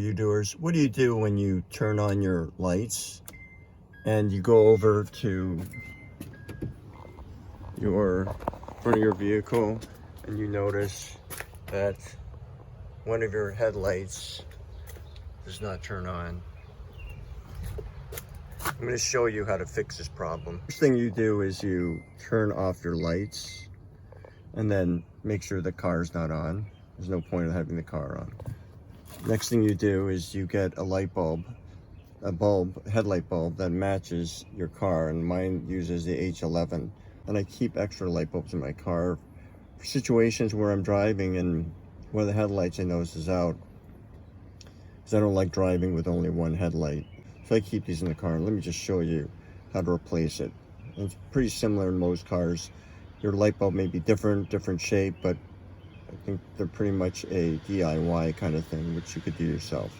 You doers, what do you do when you turn on your lights and you go over to your front of your vehicle and you notice that one of your headlights does not turn on? I'm going to show you how to fix this problem. First thing you do is you turn off your lights and then make sure the car's not on. There's no point in having the car on. Next thing you do is you get a light bulb, a headlight bulb that matches your car, and mine uses the H11. And I keep extra light bulbs in my car for situations where I'm driving and one of the headlights I notice is out, because I don't like driving with only one headlight. So I keep these in the car. Let me just show you how to replace it. It's pretty similar in most cars. Your light bulb may be different shape, but I think they're pretty much a DIY kind of thing, which you could do yourself.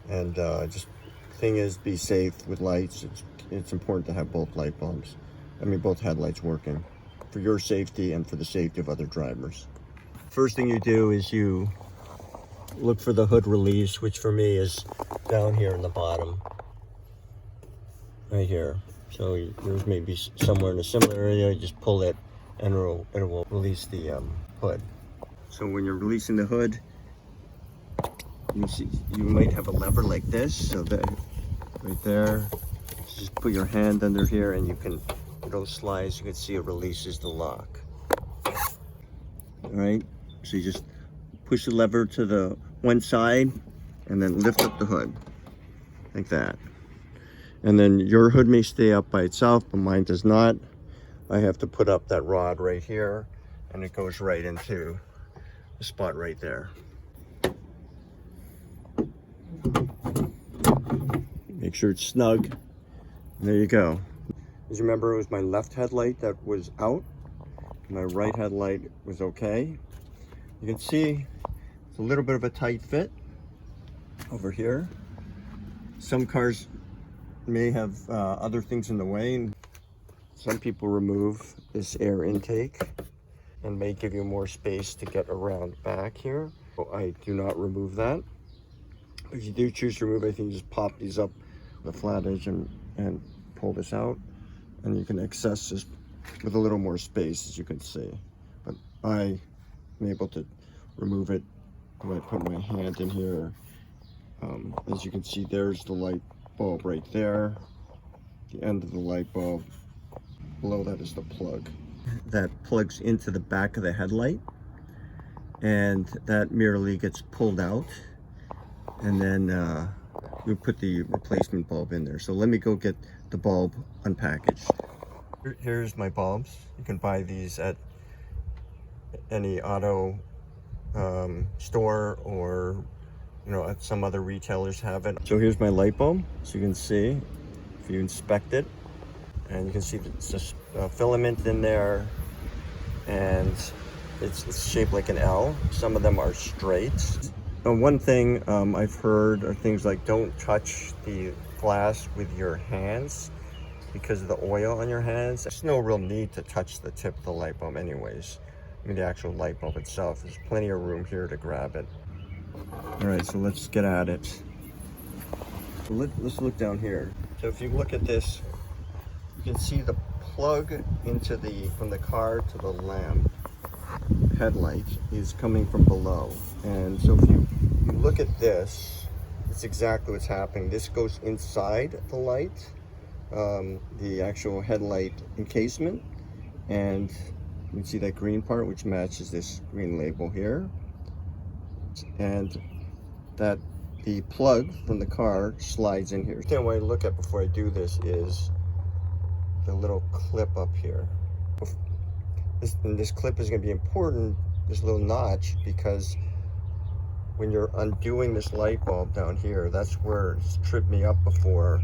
And just thing is, be safe with lights. It's important to have both light bulbs. Both headlights working for your safety and for the safety of other drivers. First thing you do is you look for the hood release, which for me is down here in the bottom, right here. So yours may be somewhere in a similar area. You just pull it, and it will release the hood. So when you're releasing the hood, you might have a lever like this, so that right there, just put your hand under here and you can, it'll slide, you can see it releases the lock. All right, so you just push the lever to the one side and then lift up the hood like that. And then your hood may stay up by itself, but mine does not. I have to put up that rod right here, and it goes right into the spot right there. Make sure it's snug. And there you go. As you remember, it was my left headlight that was out. My right headlight was okay. You can see it's a little bit of a tight fit over here. Some cars may have other things in the way. Some people remove this air intake and may give you more space to get around back here. So I do not remove that. If you do choose to remove it, I think you just pop these up with a flat edge and pull this out, and you can access this with a little more space, as you can see. But I am able to remove it when I put my hand in here. As you can see, there's the light bulb right there, the end of the light bulb. Below that is the plug that plugs into the back of the headlight, and that merely gets pulled out, and then we put the replacement bulb in there. So let me go get the bulb unpackaged. Here's my bulbs. You can buy these at any auto store, or at some other retailers have it. So here's my light bulb. So you can see, if you inspect it, and you can see it's just a filament in there, and it's shaped like an L. Some of them are straight. One thing I've heard are things like, don't touch the glass with your hands because of the oil on your hands. There's no real need to touch the tip of the light bulb anyways. The actual light bulb itself, there's plenty of room here to grab it. All right, so let's get at it. So let's look down here. So if you look at this, you can see the plug from the car to the lamp headlight is coming from below. And so if you look at this, it's exactly what's happening. This goes inside the light, the actual headlight encasement, and you can see that green part, which matches this green label here. And that the plug from the car slides in here. The way I look at before I do this is the little clip up here. This clip is going to be important, this little notch, because when you're undoing this light bulb down here, that's where it's tripped me up before,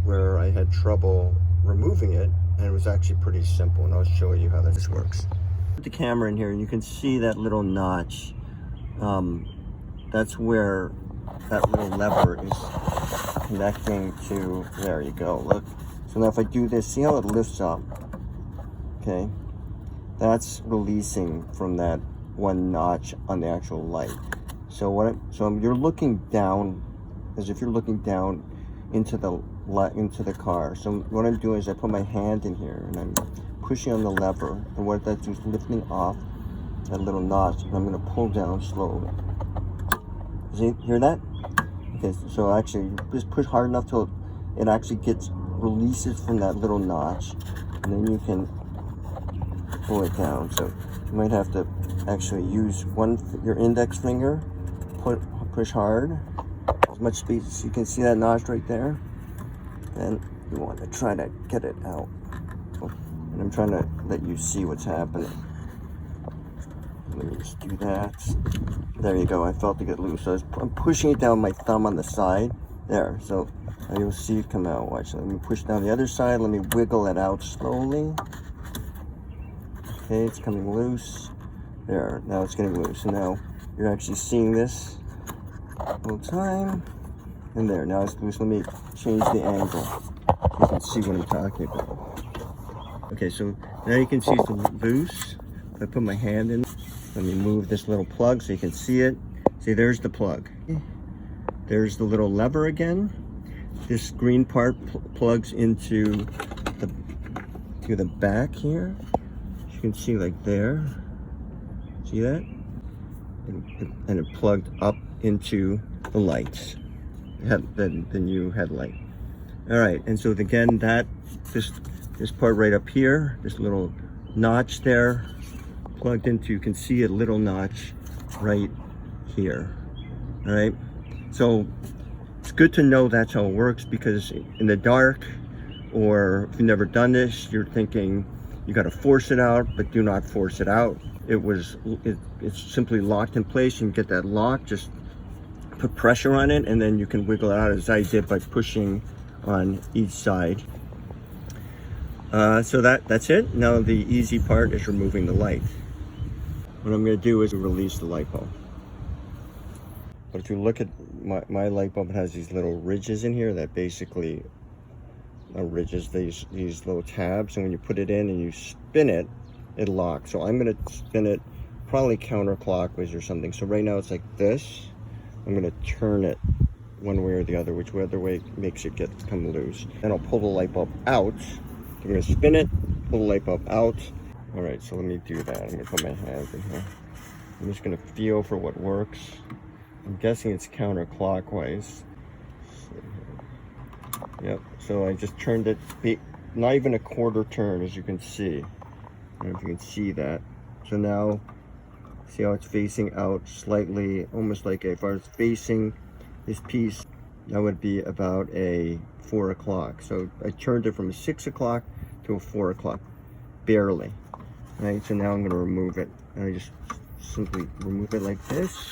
where I had trouble removing it, and it was actually pretty simple, and I'll show you how this works. Put the camera in here and you can see that little notch. That's where that little lever is connecting to. There you go, look. So now if I do this, see how it lifts up? Okay, that's releasing from that one notch on the actual light. So you're looking down as if you're looking down into the car. So what I'm doing is I put my hand in here and I'm pushing on the lever, and what that's just lifting off that little notch, and I'm going to pull down slowly. See, hear that? Okay, so actually just push hard enough till it actually releases from that little notch, and then you can pull it down. So you might have to actually use your index finger, push hard, as much speed as you can see that notch right there. Then you want to try to get it out. And I'm trying to let you see what's happening. Let me just do that. There you go, I felt it get loose. So I'm pushing it down with my thumb on the side. There, so now you'll see it come out. Watch, let me push down the other side. Let me wiggle it out slowly. Okay, it's coming loose. There, now it's getting loose. And now you're actually seeing this the whole time. And there, now it's loose. Let me change the angle. You can see what I'm talking about. Okay, so now you can see it's loose. If I put my hand in, let me move this little plug so you can see it. See, there's the plug. There's the little lever again. This green part plugs into the back here. You can see like there. See that? And it plugged up into the lights, the new headlight. All right, and so again, this part right up here, this little notch there, plugged into, you can see a little notch right here. All right, so it's good to know that's how it works, because in the dark, or if you've never done this, you're thinking you got to force it out, but do not force it out. It's simply locked in place. You can get that lock, just put pressure on it, and then you can wiggle it out, as I did by pushing on each side. So that's it. Now the easy part is removing the light. What I'm going to do is release the light bulb. But if you look at my light bulb, it has these little ridges in here that basically ridges, these little tabs, and when you put it in and you spin it, it locks. So I'm going to spin it probably counterclockwise or something. So right now it's like this. I'm going to turn it one way or the other, whichever way makes it come loose. Then I'll pull the light bulb out. I'm going to spin it, pull the light bulb out. All right, so let me do that. I'm going to put my hands in here. I'm just going to feel for what works. I'm guessing it's counterclockwise. Yep, so I just turned it, not even a quarter turn, as you can see. I don't know if you can see that. So now, see how it's facing out slightly, almost like if I was facing this piece, that would be about a 4 o'clock. So I turned it from a 6 o'clock to a 4 o'clock, barely. Right, so now I'm going to remove it. And I just simply remove it like this,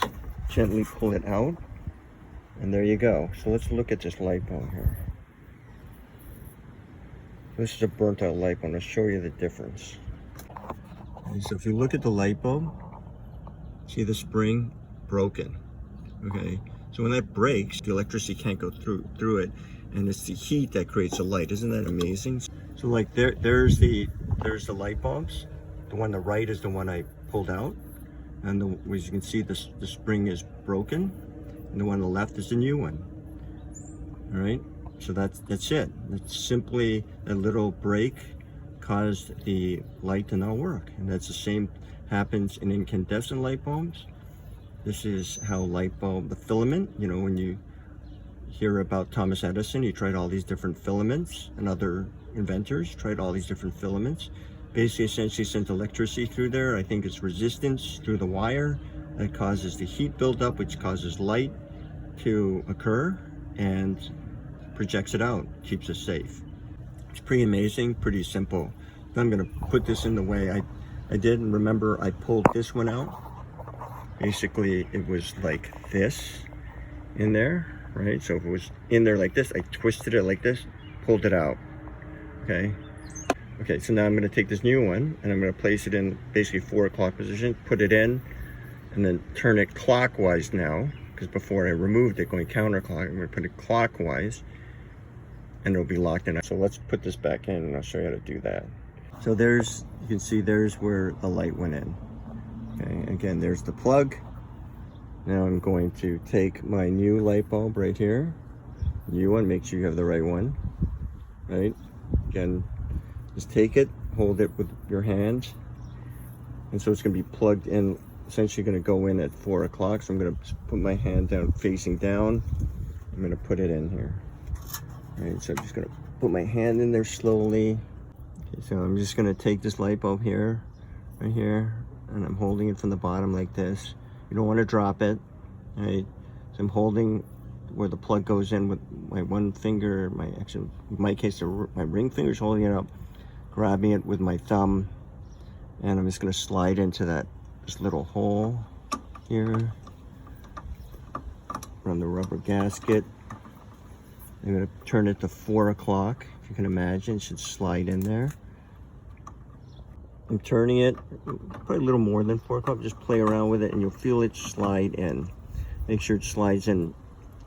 gently pull it out, and there you go. So let's look at this light bulb here. This is a burnt out light bulb. I'll show you the difference. Okay, so if you look at the light bulb, see the spring broken. Okay, so when that breaks, the electricity can't go through it, and it's the heat that creates the light. Isn't that amazing? So like there's the light bulbs. The one on the right is the one I pulled out, and as you can see, the spring is broken, and the one on the left is the new one. All right, so that's it. It's simply a little break caused the light to not work, and that's the same happens in incandescent light bulbs. This is how the filament, when you hear about Thomas Edison, he tried all these different filaments, and other inventors tried all these different filaments. Basically, essentially sent electricity through there. I think it's resistance through the wire that causes the heat buildup, which causes light to occur and projects it out, keeps it safe. It's pretty amazing, pretty simple. I'm going to put this in the way I did, and remember I pulled this one out. Basically, it was like this in there, right? So if it was in there like this, I twisted it like this, pulled it out, okay? Okay, so now I'm going to take this new one, and I'm going to place it in basically 4 o'clock position, put it in, and then turn it clockwise now, because before I removed it going counterclockwise, I'm going to put it clockwise, and it'll be locked in. So let's put this back in, and I'll show you how to do that. So you can see there's where the light went in. Okay, again, there's the plug, Now I'm going to take my new light bulb right here. New one, make sure you have the right one. Right? Again, just take it, hold it with your hand. And so it's going to be plugged in, essentially going to go in at 4 o'clock. So I'm going to put my hand down, facing down. I'm going to put it in here. All right, so I'm just going to put my hand in there slowly. Okay, so I'm just going to take this light bulb here, right here, and I'm holding it from the bottom like this. You don't want to drop it. All right, so I'm holding where the plug goes in with my one finger, in my case, my ring finger is holding it up, grabbing it with my thumb, and I'm just going to slide into this little hole here around the rubber gasket. I'm going to turn it to 4 o'clock. If you can imagine, it should slide in there. I'm turning it probably a little more than 4 o'clock. Just play around with it and you'll feel it slide in. Make sure it slides in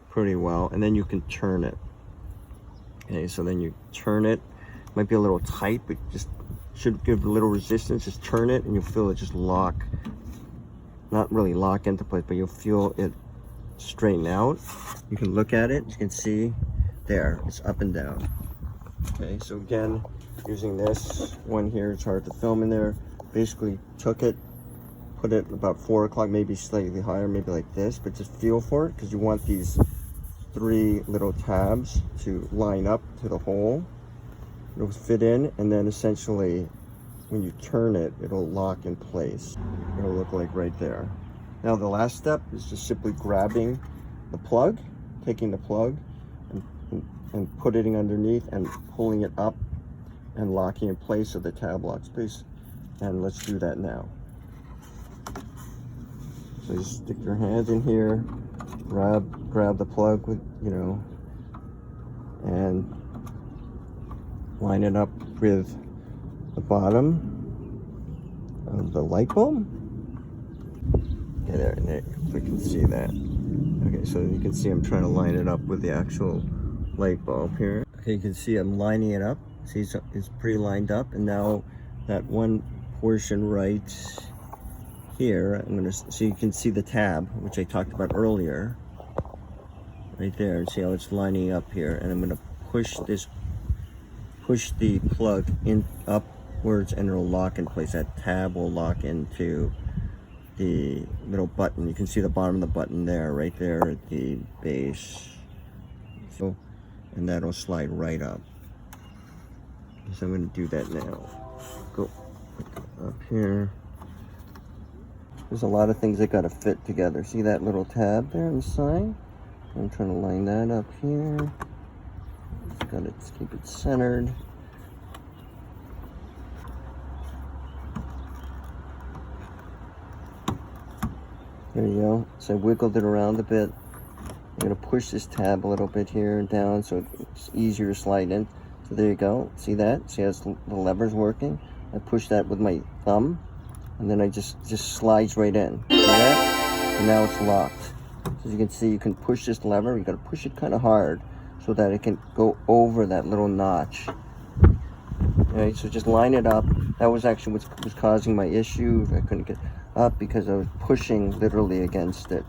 pretty well, and then you can turn it. Okay, so then you turn it. Might be a little tight, but just should give a little resistance. Just turn it and you'll feel it just lock. Not really lock into place, but you'll feel it straighten out. You can look at it. You can see there, it's up and down. Okay, so again, using this one here, it's hard to film in there. Basically took it, put it about 4 o'clock, maybe slightly higher, maybe like this, but just feel for it, because you want these 3 little tabs to line up to the hole. It'll fit in, and then essentially when you turn it, it'll lock in place. It'll look like right there. Now the last step is just simply grabbing the plug, taking the plug and putting it underneath and pulling it up and locking in place so the tab locks place. And let's do that now. So you stick your hand in here, grab the plug with, and line it up with the bottom of the light bulb. Okay, there, we can see that. Okay, so you can see I'm trying to line it up with the actual light bulb here. Okay, you can see I'm lining it up. See, it's pretty lined up, and now that one portion right here, so you can see the tab, which I talked about earlier, right there, and see how it's lining up here. And I'm gonna push the plug in upwards, and it'll lock in place. That tab will lock into the little button. You can see the bottom of the button there, right there at the base. So, and that'll slide right up. So I'm going to do that now. Go up here. There's a lot of things that got to fit together. See that little tab there on the side? I'm trying to line that up here. Just got to keep it centered. There you go. So I wiggled it around a bit. I'm going to push this tab a little bit here and down so it's easier to slide in. So there you go. See that? See how the lever's working? I push that with my thumb, and then I just slides right in. See that? And now it's locked. So as you can see, you can push this lever. You got to push it kind of hard so that it can go over that little notch. Okay, so just line it up. That was actually what was causing my issue. I couldn't get up because I was pushing literally against it.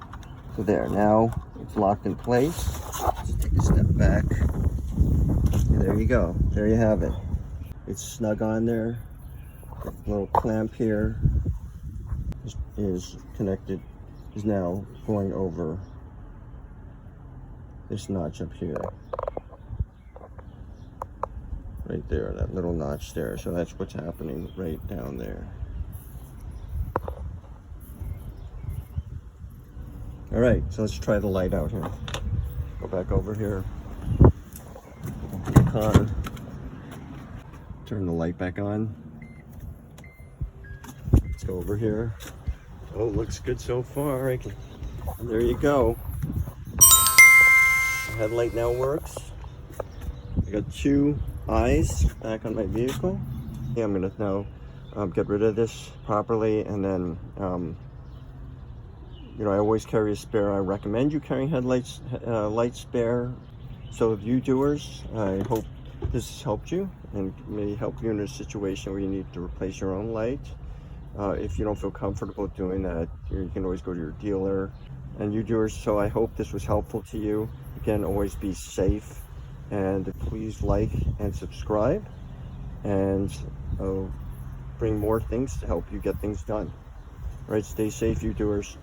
So there, now it's locked in place. Just take a step back. And there you go. There you have it. It's snug on there. The little clamp here is connected, is now going over this notch up here. Right there, that little notch there. So that's what's happening right down there. All right, so let's try the light out here. Go back over here. Car. Turn the light back on. Let's go over here. Oh, looks good so far. And there you go. The headlight now works. I got 2 eyes back on my vehicle. Yeah, I'm gonna now get rid of this properly, and then I always carry a spare. I recommend you carrying headlights, light spare. So if you doers, I hope this has helped you and may help you in a situation where you need to replace your own light. If you don't feel comfortable doing that, you can always go to your dealer and you doers. So I hope this was helpful to you. Again, always be safe, and please like and subscribe, and I'll bring more things to help you get things done. All right, stay safe, you doers.